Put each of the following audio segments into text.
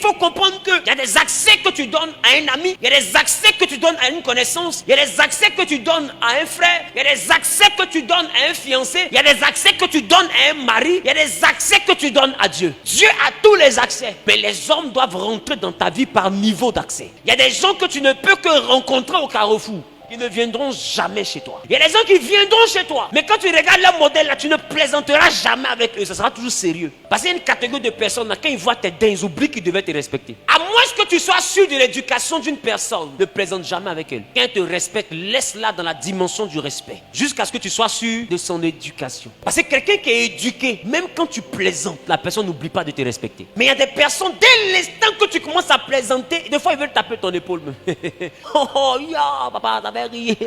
faut comprendre qu'il y a des accès que tu donnes à un ami, il y a des accès que tu donnes à une connaissance, il y a des accès que tu donnes à un frère, il y a des accès que tu donnes à un fiancé, il y a des accès que tu donnes à un mari, il y a des accès que tu donnes à Dieu. Dieu a tous les accès, mais les hommes doivent rentrer dans ta vie par niveau d'accès. Il y a des gens que tu ne peux que rencontrer au carrefour. Ils ne viendront jamais chez toi. Il y a des gens qui viendront chez toi, mais quand tu regardes leur modèle là, tu ne plaisanteras jamais avec eux. Ça sera toujours sérieux. Parce qu'il y a une catégorie de personnes là, quand ils voient tes dents, ils oublient qu'ils devaient te respecter. À moins que tu sois sûr de l'éducation d'une personne, ne plaisante jamais avec elle. Quand elle te respecte, laisse-la dans la dimension du respect, jusqu'à ce que tu sois sûr de son éducation. Parce que quelqu'un qui est éduqué, même quand tu plaisantes, la personne n'oublie pas de te respecter. Mais il y a des personnes, dès l'instant que tu commences à plaisanter, des fois ils veulent taper ton épaule même. Oh, ya, papa, t'avais ri.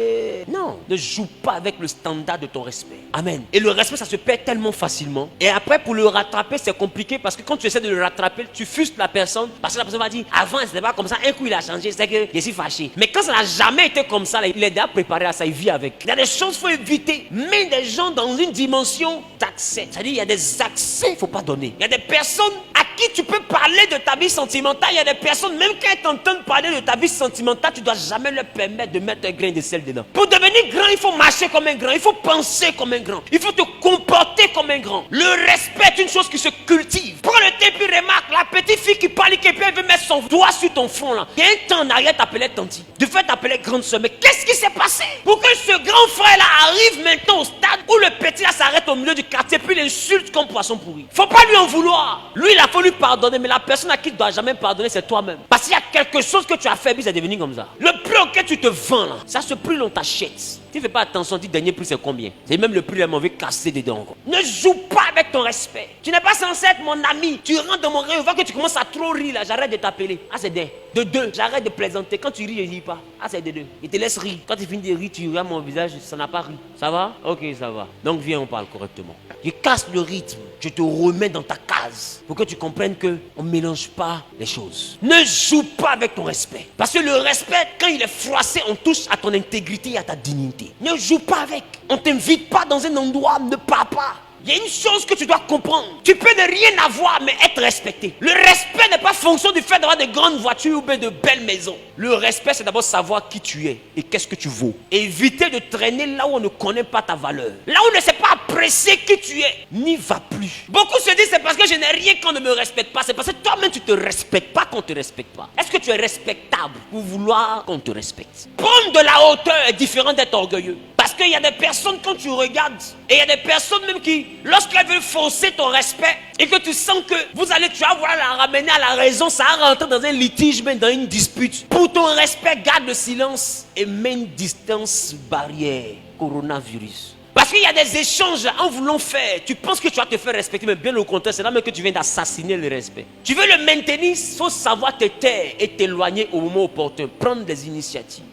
Non, ne joue pas avec le standard de ton respect. Amen. Et le respect, ça se perd tellement facilement. Et après, pour le rattraper, c'est compliqué parce que quand tu essaies de le rattraper, tu frustres la personne. Parce que la personne va dire, avant, c'était pas comme ça. Un coup, il a changé. C'est que je suis fâché. Mais quand ça n'a jamais été comme ça, il est déjà préparé à ça. Il vit avec. Il y a des choses qu'il faut éviter. Même des gens dans une dimension d'accès. C'est-à-dire, il y a des accès qu'il ne faut pas donner. Il y a des personnes à qui tu peux parler de ta vie sentimentale. Il y a des personnes, même quand elles t'entendent parler de ta vie sentimentale, tu ne dois jamais leur permettre de mettre un grain de sel dedans. Pour devenir grand, il faut marcher comme un grand. Il faut penser comme un grand. Il faut te comporter comme un grand. Le respect est une chose qui se cultive. Prends le temps et remarque la petite fille qui parle et qui veut mettre son doigt sur ton front là. Il y a un temps en arrière, t'appelais tanti. De fait, t'appelais grande soeur. Mais qu'est-ce qui s'est passé pour que ce grand frère là arrive maintenant au stade où le petit là s'arrête au milieu du quartier puis l'insulte comme poisson pourri? Faut pas lui en vouloir. Lui, il a fallu pardonner, mais la personne à qui tu dois jamais pardonner, c'est toi-même. Parce qu'il y a quelque chose que tu as fait, puis c'est devenu comme ça. Le prix auquel tu te vends là, ça se prix l'on t'achète. Tu ne fais pas attention, tu dernier prix c'est combien? C'est même le prix là, mauvais cassé dedans. Ne joue pas avec ton respect. Tu n'es pas censé être mon ami. Tu rentres dans mon rayon, vois que tu commences à trop rire là, j'arrête de t'appeler. Ah c'est d'un. De deux, j'arrête de plaisanter. Quand tu ris, je ne ris pas. Ah c'est de deux. Il te laisse rire. Quand tu finis de rire, tu regardes mon visage, ça n'a pas ri. Ça va? Ok, ça va. Donc viens, on parle correctement. Je casse le rythme. Je te remets dans ta case. Pour que tu comprennes qu'on ne mélange pas les choses. Ne joue pas avec ton respect. Parce que le respect, quand il est froissé, on touche à ton intégrité et à ta dignité. Ne joue pas avec. On ne t'invite pas dans un endroit, ne pars pas. Il y a une chose que tu dois comprendre. Tu peux ne rien avoir, mais être respecté. Le respect n'est pas fonction du fait d'avoir de grandes voitures ou bien de belles maisons. Le respect, c'est d'abord savoir qui tu es et qu'est-ce que tu vaux. Éviter de traîner là où on ne connaît pas ta valeur. Là où on ne sait pas apprécier qui tu es, n'y va plus. Beaucoup se disent c'est parce que je n'ai rien qu'on ne me respecte pas. C'est parce que toi-même tu ne te respectes pas qu'on ne te respecte pas. Est-ce que tu es respectable pour vouloir qu'on te respecte? Prendre de la hauteur est différent d'être orgueilleux. Parce qu'il y a des personnes quand tu regardes, et il y a des personnes même qui, lorsqu'elles veulent forcer ton respect, et que tu sens que tu vas vouloir la ramener à la raison, ça va rentrer dans un litige, même dans une dispute. Pour ton respect, garde le silence et mets une distance barrière. Coronavirus. Parce qu'il y a des échanges en voulant faire. Tu penses que tu vas te faire respecter, mais bien au contraire, c'est là même que tu viens d'assassiner le respect. Tu veux le maintenir, il faut savoir te taire et t'éloigner au moment opportun. Prendre des initiatives.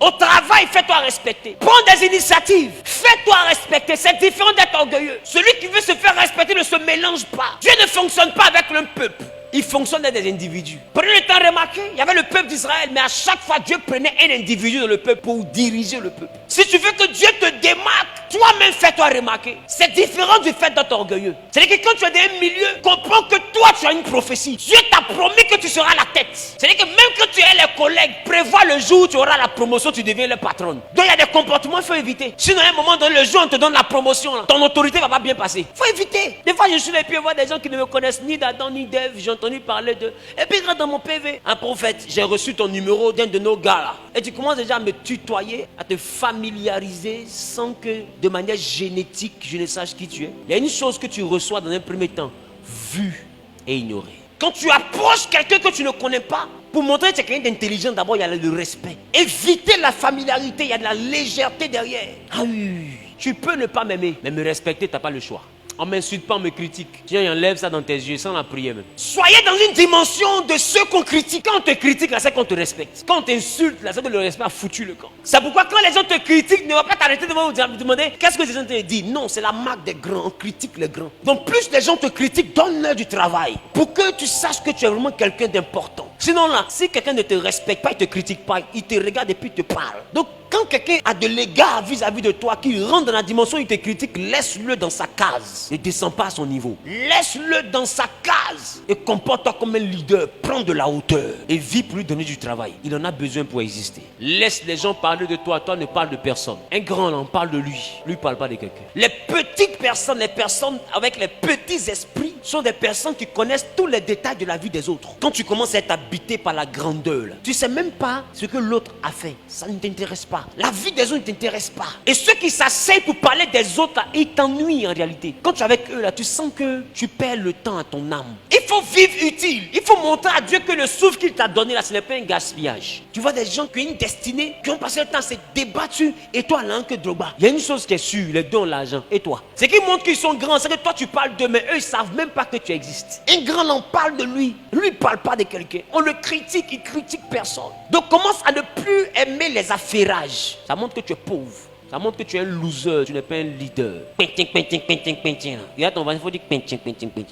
Au travail, fais-toi respecter. Prends des initiatives. Fais-toi respecter. C'est différent d'être orgueilleux. Celui qui veut se faire respecter ne se mélange pas. Dieu ne fonctionne pas avec le peuple. Il fonctionne avec des individus. Prenez le temps de remarquer, il y avait le peuple d'Israël, mais à chaque fois, Dieu prenait un individu dans le peuple pour diriger le peuple. Si tu veux que Dieu te démarque, toi-même fais-toi remarquer. C'est différent du fait d'être orgueilleux. C'est-à-dire que quand tu es dans un milieu, comprends que toi, tu as une prophétie. Dieu t'a promis que tu seras la tête. C'est-à-dire que même quand tu es les collègues, prévois le jour où tu auras la promotion, tu deviens le patron. Donc il y a des comportements qu'il faut éviter. Sinon, à un moment donné, le jour où on te donne la promotion, là, ton autorité ne va pas bien passer. Il faut éviter. Des fois, je suis les pieds voir des gens qui ne me connaissent ni d'Adam ni d'Ève. J'ai entendu parler de... Et puis, dans mon PV, un prophète, j'ai reçu ton numéro d'un de nos gars là. Et tu commences déjà à me tutoyer, à te familiariser sans que, de manière génétique, je ne sache qui tu es. Il y a une chose que tu reçois dans un premier temps, vue et ignorée. Quand tu approches quelqu'un que tu ne connais pas, pour montrer que tu es quelqu'un d'intelligent, d'abord, il y a le respect. Éviter la familiarité, il y a de la légèreté derrière. Ah oui, tu peux ne pas m'aimer, mais me respecter, tu n'as pas le choix. On ne m'insulte pas, on me critique. Tiens, enlève ça dans tes yeux, sans la prière même. Soyez dans une dimension de ceux qu'on critique. Quand on te critique, là, c'est qu'on te respecte. Quand on t'insulte, là, c'est que le respect a foutu le camp. C'est pourquoi quand les gens te critiquent, ne va pas t'arrêter devant vous demander qu'est-ce que les gens te disent. Non, c'est la marque des grands, on critique les grands. Donc plus les gens te critiquent, donne-leur du travail. Pour que tu saches que tu es vraiment quelqu'un d'important. Sinon là, si quelqu'un ne te respecte pas, il ne te critique pas, il te regarde et puis il te parle. Donc quand quelqu'un a de l'égard vis-à-vis de toi, qui rentre dans la dimension, il te critique, laisse-le dans sa case. Ne descends pas à son niveau. Laisse-le dans sa case. Et comporte-toi comme un leader. Prends de la hauteur. Et vis pour lui donner du travail. Il en a besoin pour exister. Laisse les gens parler de toi. Toi, ne parle de personne. Un grand, on parle de lui. Lui, parle pas de quelqu'un. Les petites personnes, les personnes avec les petits esprits, sont des personnes qui connaissent tous les détails de la vie des autres. Quand tu commences à être habité par la grandeur, là, tu ne sais même pas ce que l'autre a fait. Ça ne t'intéresse pas. La vie des autres ne t'intéresse pas. Et ceux qui s'asseyent pour parler des autres, là, ils t'ennuient en réalité. Quand tu es avec eux, là, tu sens que tu perds le temps à ton âme. Il faut vivre utile. Il faut montrer à Dieu que le souffle qu'il t'a donné, là, ce n'est pas un gaspillage. Tu vois des gens qui ont une destinée, qui ont passé le temps à se débattre, et toi, là, que Drogba. Il y a une chose qui est sûre, les dons, l'argent. Et toi? C'est qu'ils montrent qu'ils sont grands. C'est que toi, tu parles d'eux, mais eux, ils ne savent même pas que tu existes. Un grand, on parle de lui. Lui, il ne parle pas de quelqu'un. On le critique, il critique personne. Donc, commence à ne plus aimer les affairages. Ça montre que tu es pauvre. Ça montre que tu es un loser, tu n'es pas un leader. Regarde ton voisin, il faut dire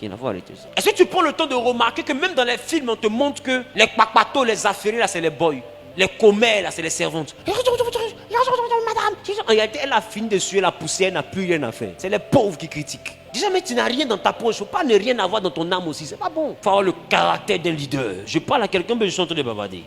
il faut arrêter ça. Est-ce que tu prends le temps de remarquer que même dans les films, on te montre que les papatos, les affairés, là, c'est les boys. Les commères, là, c'est les servantes. Madame, en réalité, elle a fini de suer la poussière, elle n'a plus rien à faire. C'est les pauvres qui critiquent. Déjà, mais tu n'as rien dans ta poche. Il ne faut pas ne rien avoir dans ton âme aussi. C'est pas bon. Il faut avoir le caractère d'un leader. Je parle à quelqu'un, mais je suis en train de bavarder.